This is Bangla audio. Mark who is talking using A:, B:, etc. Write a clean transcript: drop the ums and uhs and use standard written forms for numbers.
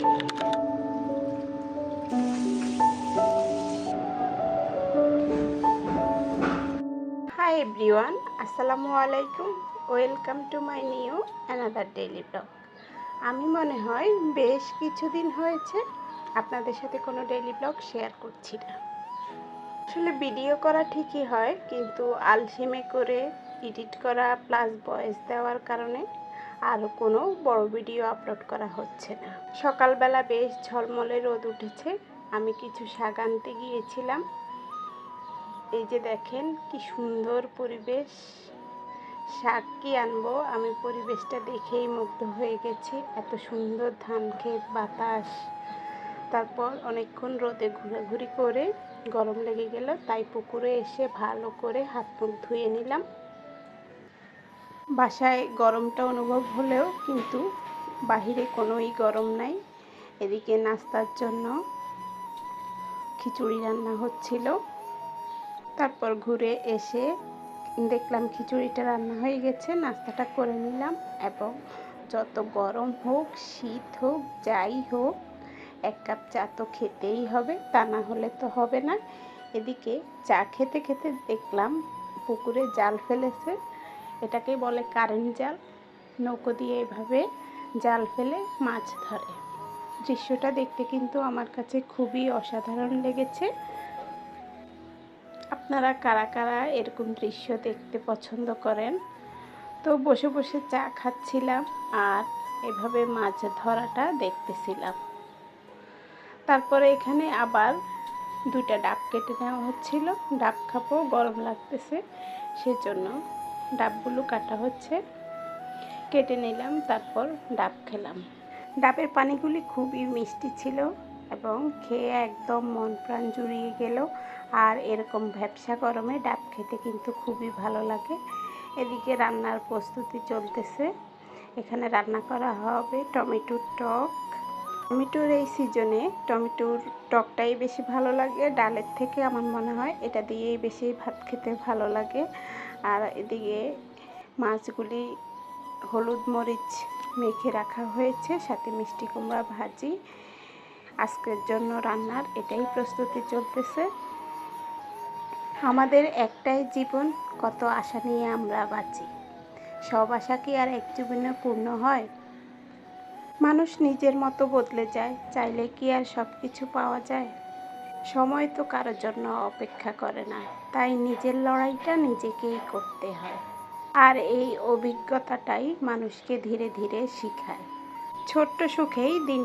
A: হাই এভরিওয়ান, আসসালামু আলাইকুম। Welcome to my new another daily blog. আমি মনে হয় বেশ কিছুদিন হয়েছে আপনাদের সাথে কোনো ডেইলি ব্লগ শেয়ার করছি না। আসলে ভিডিও করা ঠিকই হয়, কিন্তু আলসেমি করে এডিট করা প্লাস ভয়েস দেওয়ার কারণে আরও কোনো বড় ভিডিও আপলোড করা হচ্ছে না। সকালবেলা বেশ ঝলমলে রোদ উঠেছে। আমি কিছু শাক আনতে গিয়েছিলাম। এই যে দেখেন কি সুন্দর পরিবেশ। শাক কি আনবো, আমি পরিবেশটা দেখেই মুগ্ধ হয়ে গেছি। এত সুন্দর ধান ক্ষেত, বাতাস, তারপর অনেকক্ষণ রোদে ঘোরাঘুরি করে গরম লেগে গেল, তাই পুকুরে এসে ভালো করে হাত মুখ ধুয়ে নিলাম। বাসায় গরমটা অনুভব হলেও কিন্তু বাহিরে কোনোই গরম নাই। এদিকে নাস্তার জন্য খিচুড়ি রান্না হচ্ছিল। তারপর ঘুরে এসে দেখলাম খিচুড়িটা রান্না হয়ে গেছে, নাস্তাটা করে নিলাম। এবং যত গরম হোক, শীত হোক, যাই হোক, এক কাপ চা তো খেতেই হবে, তা না হলে তো হবে না। এদিকে চা খেতে খেতে দেখলাম পুকুরে জাল ফেলেছে। এটাকে বলে কারেন্ট জাল। নৌকো দিয়ে এভাবে জাল ফেলে মাছ ধরে। দৃশ্যটা দেখতে কিন্তু আমার কাছে খুবই অসাধারণ লেগেছে। আপনারা কারা কারা এরকম দৃশ্য দেখতে পছন্দ করেন? তো বসে বসে চা খাচ্ছিলাম আর এভাবে মাছ ধরাটা দেখতেছিলাম। তারপরে এখানে আবার দুইটা ডাব কেটে নেওয়া হচ্ছিল। ডাব খাবো, গরম লাগতেছে, সেজন্য ডাবগুলো কাটা হচ্ছে। কেটে নিলাম, তারপর ডাব খেলাম। ডাবের পানিগুলি খুবই মিষ্টি ছিল এবং খেয়ে একদম মন প্রাণ জুড়িয়ে গেল। আর এরকম ভ্যাপসা গরমে ডাব খেতে কিন্তু খুবই ভালো লাগে। এদিকে রান্নার প্রস্তুতি চলতেছে। এখানে রান্না করা হবে টমেটোর টক। টমেটোর এই সিজনে টমেটোর টকটাই বেশি ভালো লাগে ডালের থেকে। আমার মনে হয় এটা দিয়েই বেশি ভাত খেতে ভালো লাগে। আর এদিকে মাছগুলি হলুদ মরিচ মেখে রাখা হয়েছে, সাথে মিষ্টি কুমড়া ভাজি। আজকের জন্য রান্নার এটাই প্রস্তুতি চলতেছে। আমাদের একটাই জীবন, কত আশা নিয়ে আমরা বাঁচি। সব আশা কি আর এক জীবনে পূর্ণ হয়? মানুষ নিজের মতো বদলে যায়, চাইলে কি আর সব কিছু পাওয়া যায়? সময় তো কারোর জন্য অপেক্ষা করে না, তাই নিজের লড়াইটা নিজেকেই করতে হয়। আর এই অভিজ্ঞতাটাই মানুষকে ধীরে ধীরে শেখায়। ছোট্ট সুখেই দিন